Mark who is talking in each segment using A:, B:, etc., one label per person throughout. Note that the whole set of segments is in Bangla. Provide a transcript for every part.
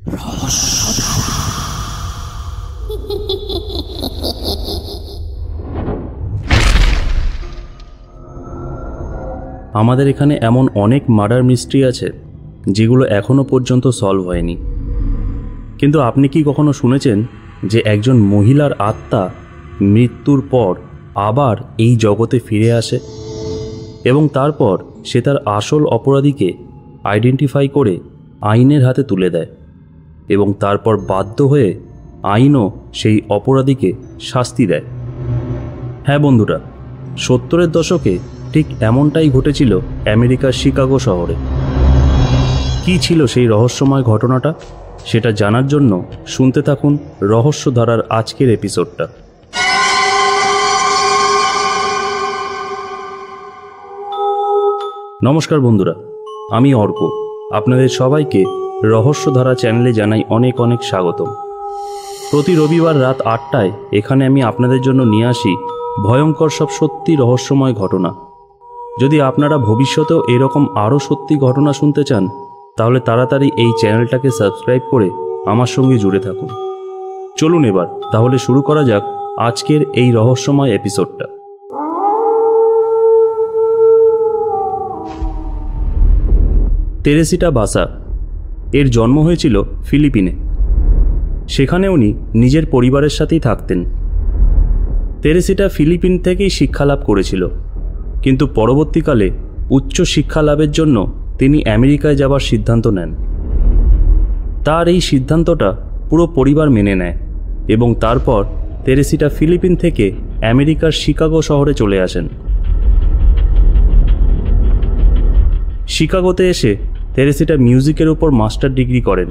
A: আমাদের এখানে এমন অনেক মার্ডার মিস্ট্রি আছে যেগুলো এখনো পর্যন্ত সলভ হয়নি। কিন্তু আপনি কি কখনো শুনেছেন যে একজন মহিলার আত্মা মৃত্যুর পর আবার এই জগতে ফিরে আসে এবং তারপর সে তার আসল অপরাধীকে আইডেন্টিফাই করে আইনের হাতে তুলে দেয় এবং তারপর বাধ্য হয়ে আইনও সেই অপরাধীকে শাস্তি দেয়? হ্যাঁ বন্ধুরা, 70-এর দশকে ঠিক এমনটাই ঘটেছিল আমেরিকার শিকাগো শহরে। কি ছিল সেই রহস্যময় ঘটনাটা, সেটা জানার জন্য শুনতে থাকুন রহস্যধারার আজকের এপিসোডটা। নমস্কার বন্ধুরা, আমি অর্ক। আপনাদের সবাইকে রহস্যধারা চ্যানেলে জানাই অনেক অনেক স্বাগতম। প্রতি রবিবার রাত 8টায় এখানে আমি আপনাদের জন্য নিয়ে আসি ভয়ঙ্কর সব সত্যি রহস্যময় ঘটনা। যদি আপনারা ভবিষ্যতেও এরকম আরও সত্যি ঘটনা শুনতে চান তাহলে তাড়াতাড়ি এই চ্যানেলটাকে সাবস্ক্রাইব করে আমার সঙ্গে জুড়ে থাকুন। চলুন এবার তাহলে শুরু করা যাক আজকের এই রহস্যময় এপিসোডটা। তেরেসিটা বাসা এর জন্ম হয়েছিল ফিলিপিনে। সেখানে উনি নিজের পরিবারের সাথেই থাকতেন। তেরেসিটা ফিলিপিন থেকেই শিক্ষালাভ করেছিল, কিন্তু পরবর্তীকালে উচ্চ শিক্ষা লাভের জন্য তিনি আমেরিকায় যাবার সিদ্ধান্ত নেন। তার এই সিদ্ধান্তটা পুরো পরিবার মেনে নেয় এবং তারপর তেরেসিটা ফিলিপিন থেকে আমেরিকার শিকাগো শহরে চলে আসেন। শিকাগোতে এসে তেরেসিটা মিউজিকের উপর মাস্টার ডিগ্রি করেন,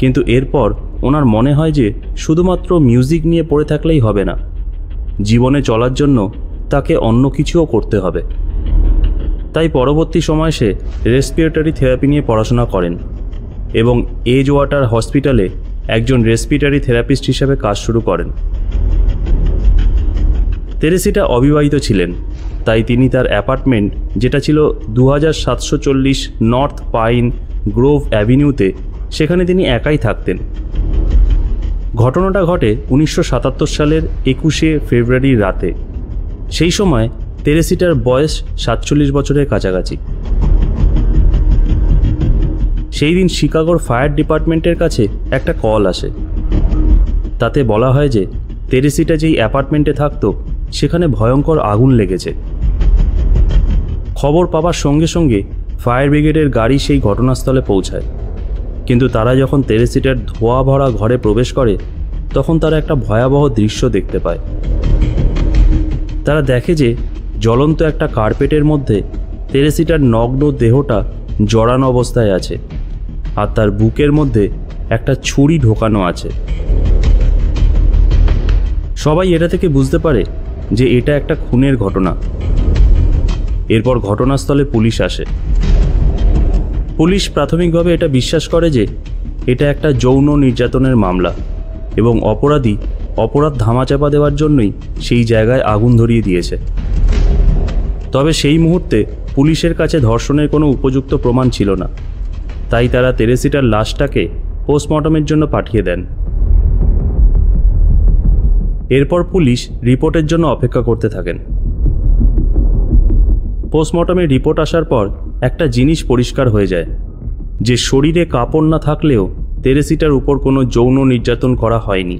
A: কিন্তু এরপর ওনার মনে হয় যে শুধুমাত্র মিউজিক নিয়ে পড়ে থাকলেই হবে না, জীবনে চলার জন্য তাকে অন্য কিছুও করতে হবে। তাই পরবর্তী সময় সে রেসপিরেটরি থেরাপি নিয়ে পড়াশোনা করেন এবং এজ ওয়াটার হসপিটালে একজন রেসপিরেটরি থেরাপিস্ট হিসেবে কাজ শুরু করেন। তেরেসিটা অবিবাহিত ছিলেন, তাই তিনি তার অ্যাপার্টমেন্ট, যেটা ছিল 2740 নর্থ পাইন গ্রোভ অ্যাভিনিউতে, সেখানে তিনি একাই থাকতেন। ঘটনাটা ঘটে 1977 সালের 21শে ফেব্রুয়ারির রাতে। সেই সময় তেরেসিটার বয়স 47 বছরের কাছাকাছি। সেই দিন শিকাগোর ফায়ার ডিপার্টমেন্টের কাছে একটা কল আসে। তাতে বলা হয় যে তেরেসিটা যেই অ্যাপার্টমেন্টে থাকতো সেখানে ভয়ঙ্কর আগুন লেগেছে। খবর পাওয়ার সঙ্গে সঙ্গে ফায়ার ব্রিগেডের গাড়ি সেই ঘটনাস্থলে পৌঁছায়, কিন্তু তারা যখন তেরেসিটার ধোঁয়া ভরা ঘরে প্রবেশ করে তখন তারা একটা ভয়াবহ দৃশ্য দেখতে পায়। তারা দেখে যে জ্বলন্ত একটা কার্পেটের মধ্যে তেরেসিটার নগ্ন দেহটা জড়ানো অবস্থায় আছে, আর তার বুকের মধ্যে একটা ছুরি ঢোকানো আছে। সবাই এটা থেকে বুঝতে পারে যে এটা একটা খুনের ঘটনা। এরপর ঘটনাস্থলে পুলিশ আসে। পুলিশ প্রাথমিকভাবে এটা বিশ্বাস করে যে এটা একটা যৌন নির্যাতনের মামলা এবং অপরাধী অপরাধ ধামাচাপা দেওয়ার জন্যই সেই জায়গায় আগুন ধরিয়ে দিয়েছে। তবে সেই মুহূর্তে পুলিশের কাছে ধর্ষণের কোনো উপযুক্ত প্রমাণ ছিল না, তাই তারা তেরেসিটার লাশটাকে পোস্টমর্টমের জন্য পাঠিয়ে দেন। এরপর পুলিশ রিপোর্টের জন্য অপেক্ষা করতে থাকেন। পোস্টমর্টমের রিপোর্ট আসার পর একটা জিনিস পরিষ্কার হয়ে যায় যে শরীরে কাপড় না থাকলেও তেরেসিটার উপর কোনো যৌন নির্যাতন করা হয়নি।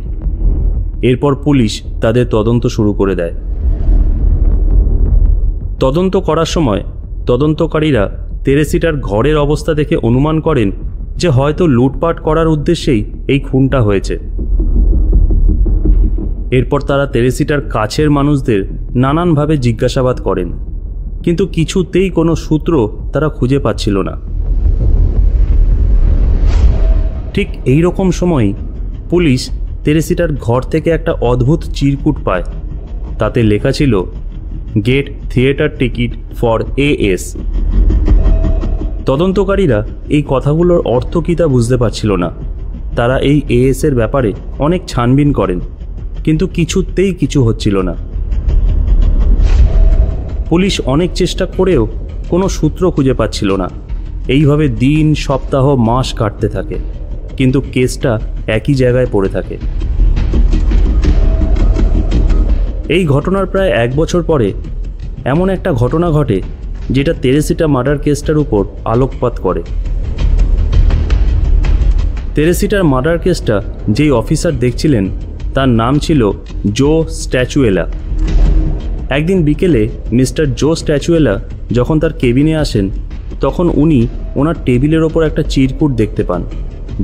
A: এরপর পুলিশ তাদের তদন্ত শুরু করে দেয়। তদন্ত করার সময় তদন্তকারীরা তেরেসিটার ঘরের অবস্থা দেখে অনুমান করেন যে হয়তো লুটপাট করার উদ্দেশ্যেই এই খুনটা হয়েছে। এরপর তারা তেরেসিটার কাছের মানুষদের নানানভাবে জিজ্ঞাসাবাদ করেন, কিন্তু কিছুতেই কোনো সূত্র তারা খুঁজে পাচ্ছিল না। ঠিক এই রকম সময়ই পুলিশ তেরেসিটার ঘর থেকে একটা অদ্ভুত চিরকুট পায়। তাতে লেখা ছিল, gate theatre ticket for AS. তদন্তকারীরা এই কথাগুলোর অর্থ কী তা বুঝতে পারছিল না। তারা এই এএসের ব্যাপারে অনেক ছানবিন করেন, কিন্তু কিছুতেই কিছু হচ্ছিল না। পুলিশ অনেক চেষ্টা করেও কোনো সূত্র খুঁজে পাচ্ছিল না। এইভাবে দিন, সপ্তাহ, মাস কাটতে থাকে। কিন্তু কেসটা একই জায়গায় পড়ে থাকে। এই ঘটনার প্রায় 1 বছর পরে এমন একটা ঘটনা ঘটে যেটা তেরেসিটা মার্ডার কেসটার উপর আলোকপাত করে। তেরেসিটার মার্ডার কেসটা যেই অফিসার দেখছিলেন তার নাম ছিল জো স্ট্যাচুয়েলা। একদিন বিকেলে মিস্টার জো স্ট্যাচুয়েলা যখন তার কেবিনে আসেন তখন উনি ওনার টেবিলের ওপর একটা চিরকুট দেখতে পান,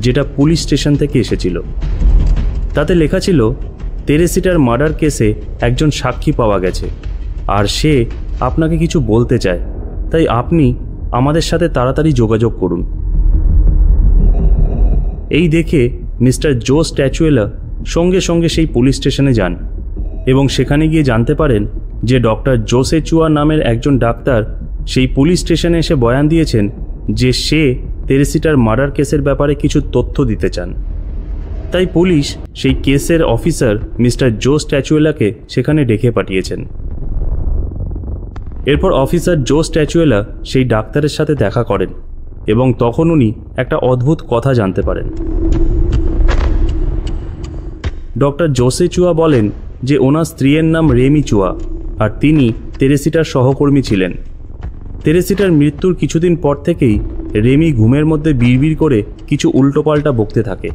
A: যেটা পুলিশ স্টেশন থেকে এসেছিল। তাতে লেখা ছিল, তেরেসিটার মার্ডার কেসে একজন সাক্ষী পাওয়া গেছে, আর সে আপনাকে কিছু বলতে চায়, তাই আপনি আমাদের সাথে তাড়াতাড়ি যোগাযোগ করুন। এই দেখে মিস্টার জো স্ট্যাচুয়েলা সঙ্গে সঙ্গে সেই পুলিশ স্টেশনে যান এবং সেখানে গিয়ে জানতে পারেন যে ডক্টর জোসে চুয়া নামের একজন ডাক্তার সেই পুলিশ স্টেশনে এসে বয়ান দিয়েছেন যে সে তেরেসিটার মার্ডার কেসের ব্যাপারে কিছু তথ্য দিতে চান। তাই পুলিশ সেই কেসের অফিসার মিস্টার জো স্ট্যাচুয়েলাকে সেখানে ডেকে পাঠিয়েছেন। এরপর অফিসার জো স্ট্যাচুয়েলা সেই ডাক্তারের সাথে দেখা করেন এবং তখন উনি একটা অদ্ভুত কথা জানতে পারেন। ডক্টর জোসে চুয়া বলেন যে ওনার স্ত্রীর নাম রেমি চুয়া আর তিনি তেরেসিটার সহকর্মী ছিলেন। তেরেসিটার মৃত্যুর কিছুদিন পর থেকেই রেমি ঘুমের মধ্যে বিড়বিড় করে কিছু উল্টোপাল্টা বকতে থাকে।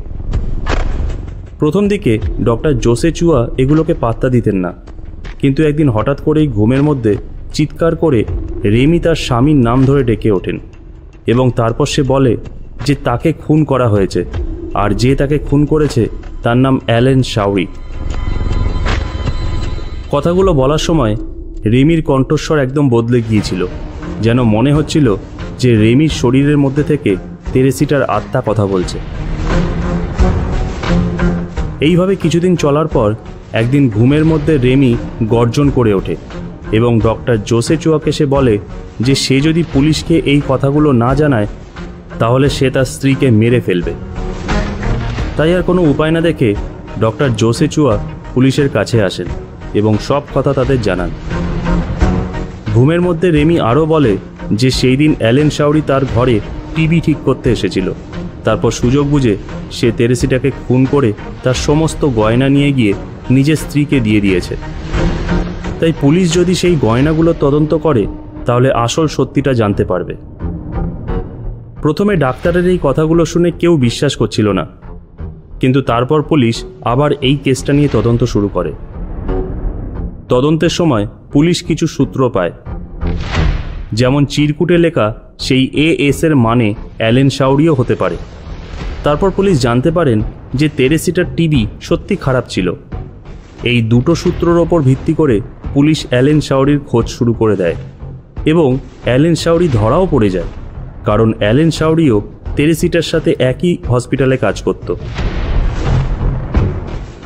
A: প্রথম দিকে ডক্টর জোসে চুয়া এগুলোকে পাত্তা দিতেন না, কিন্তু একদিন হঠাৎ করেই ঘুমের মধ্যে চিৎকার করে রেমি তার স্বামীর নাম ধরে ডেকে ওঠেন এবং তারপর সে বলে যে তাকে খুন করা হয়েছে আর যে তাকে খুন করেছে তার নাম অ্যালেন শাওরি। কথাগুলো বলার সময় রেমির কণ্ঠস্বর একদম বদলে গিয়েছিল, যেন মনে হচ্ছিল যে রেমির শরীরের মধ্যে থেকে তেরেসিটার আত্মা কথা বলছে। এইভাবে কিছুদিন চলার পর একদিন ঘুমের মধ্যে রেমি গর্জন করে ওঠে এবং ডক্টর জোসে চুয়াকে সে বলে যে সে যদি পুলিশকে এই কথাগুলো না জানায় তাহলে সে তার স্ত্রীকে মেরে ফেলবে। তাই আর কোনো উপায় না দেখে ডক্টর জোসে চুয়া পুলিশের কাছে আসেন এবং সব কথা তাদের জানান। ঘুমের মধ্যে রেমি আরও বলে যে সেই দিন অ্যালেন শাওরি তার ঘরে টিভি ঠিক করতে এসেছিল, তারপর সুযোগ বুঝে সে তেরেসিটাকে খুন করে তার সমস্ত গয়না নিয়ে গিয়ে নিজের স্ত্রীকে দিয়ে দিয়েছে। তাই পুলিশ যদি সেই গয়নাগুলো তদন্ত করে তাহলে আসল সত্যিটা জানতে পারবে। প্রথমে ডাক্তারের এই কথাগুলো শুনে কেউ বিশ্বাস করছিল না, কিন্তু তারপর পুলিশ আবার এই কেসটা নিয়ে তদন্ত শুরু করে। তদন্তের সময় পুলিশ কিছু সূত্র পায়, যেমন চিরকুটে লেখা সেই AS এর মানে অ্যালেন শাওরিও হতে পারে। তারপর পুলিশ জানতে পারেন যে তেরেসিটার টিভি সত্যি খারাপ ছিল। এই দুটো সূত্রের ওপর ভিত্তি করে পুলিশ অ্যালেন শাওরির খোঁজ শুরু করে দেয় এবং অ্যালেন শাওরি ধরাও পড়ে যায়, কারণ অ্যালেন শাওরিও তেরেসিটার সাথে একই হসপিটালে কাজ করত।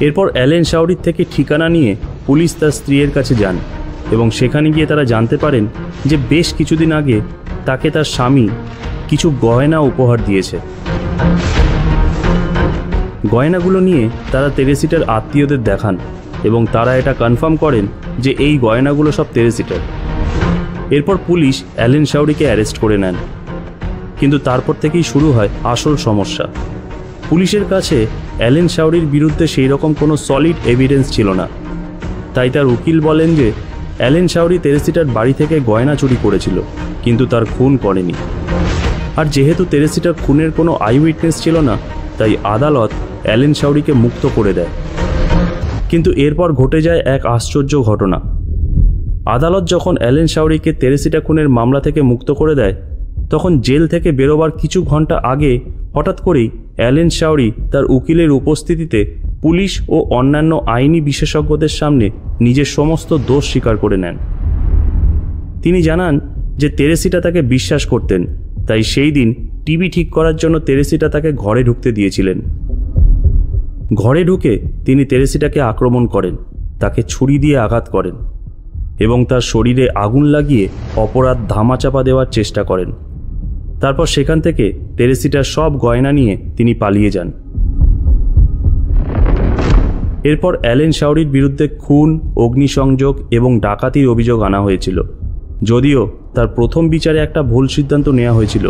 A: এরপর অ্যালেন শাওরির থেকে ঠিকানা নিয়ে পুলিশ তার স্ত্রীর কাছে যান এবং সেখানে গিয়ে তারা জানতে পারেন যে বেশ কিছুদিন আগে তাকে তার স্বামী কিছু গয়না উপহার দিয়েছে। গয়নাগুলো নিয়ে তারা তেরেসিটার আত্মীয়দের দেখান এবং তারা এটা কনফার্ম করেন যে এই গয়নাগুলো সব তেরেসিটার। এরপর পুলিশ অ্যালেন শাওরিকে অ্যারেস্ট করে নেন, কিন্তু তারপর থেকেই শুরু হয় আসল সমস্যা। পুলিশের কাছে অ্যালেন শাওরির বিরুদ্ধে সেই রকম কোনো সলিড এভিডেন্স ছিল না, তাই তার উকিল বলেন যে অ্যালেন শাওরি তেরেসিটার বাড়ি থেকে গয়না চুরি করেছিল, কিন্তু তার খুন করেনি। আর যেহেতু তেরেসিটার খুনের কোনো আই উইটনেস ছিল না, তাই আদালত অ্যালেন শাওরিকে মুক্ত করে দেয়। কিন্তু এরপর ঘটে যায় এক আশ্চর্য ঘটনা। আদালত যখন অ্যালেন শাওরিকে তেরেসিটা খুনের মামলা থেকে মুক্ত করে দেয়, তখন জেল থেকে বেরোবার কিছু ঘন্টা আগে হঠাৎ করেই অ্যালেন শাওরি তার উকিলের উপস্থিতিতে পুলিশ ও অন্যান্য আইনি বিশেষজ্ঞদের সামনে নিজের সমস্ত দোষ স্বীকার করে নেন। তিনি জানান যে তেরেসিটা তাকে বিশ্বাস করতেন, তাই সেই দিন টিভি ঠিক করার জন্য তেরেসিটা তাকে ঘরে ঢুকতে দিয়েছিলেন। ঘরে ঢুকে তিনি তেরেসিটাকে আক্রমণ করেন, তাকে ছুরি দিয়ে আঘাত করেন এবং তার শরীরে আগুন লাগিয়ে অপরাধ ধামাচাপা দেওয়ার চেষ্টা করেন। তারপর সেখান থেকে তেরেসিটার সব গয়না নিয়ে তিনি পালিয়ে যান। এরপর অ্যালেন শাওরির বিরুদ্ধে খুন, অগ্নিসংযোগ এবং ডাকাতির অভিযোগ আনা হয়েছিল, যদিও তার প্রথম বিচারে একটা ভুল সিদ্ধান্ত নেওয়া হয়েছিল,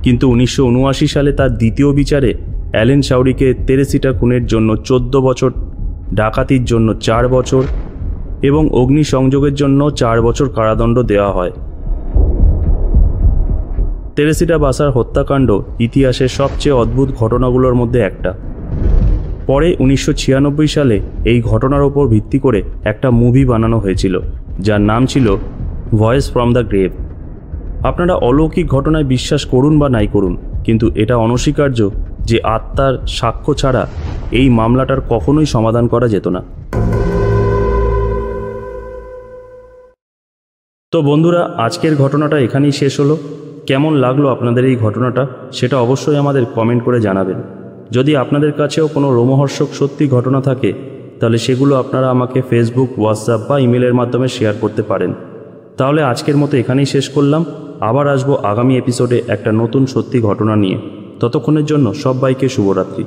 A: কিন্তু 1979 সালে তার দ্বিতীয় বিচারে অ্যালেন শাওরিকে তেরেসিটা খুনের জন্য 14 বছর, ডাকাতির জন্য 4 বছর এবং অগ্নিসংযোগের জন্য 4 বছর কারাদণ্ড দেওয়া হয়। তেরেসিটা বাসার হত্যাকাণ্ড ইতিহাসের সবচেয়ে অদ্ভুত ঘটনাগুলোর মধ্যে একটা। পরে 1996 সালে এই ঘটনার ওপর ভিত্তি করে একটা মুভি বানানো হয়েছিল, যার নাম ছিল ভয়েস ফ্রম দ্য গ্রেভ। আপনারা অলৌকিক ঘটনায় বিশ্বাস করুন বা নাই করুন, কিন্তু এটা অনস্বীকার্য যে আত্মার সাক্ষ্য ছাড়া এই মামলাটার কখনোই সমাধান করা যেত না। তো বন্ধুরা, আজকের ঘটনাটা এখানেই শেষ হলো। কেমন লাগলো আপনাদের এই ঘটনাটা সেটা অবশ্যই আমাদের কমেন্ট করে জানাবেন। যদি আপনাদের কাছেও কোনো রোমহর্ষক সত্যি ঘটনা থাকে তাহলে সেগুলো আপনারা আমাকে ফেসবুক, হোয়াটসঅ্যাপ বা ইমেলের মাধ্যমে শেয়ার করতে পারেন। তাহলে আজকের মতো এখানেই শেষ করলাম। আবার আসবো আগামী এপিসোডে একটা নতুন সত্যি ঘটনা নিয়ে। ততক্ষণের জন্য সবাইকে শুভরাত্রি।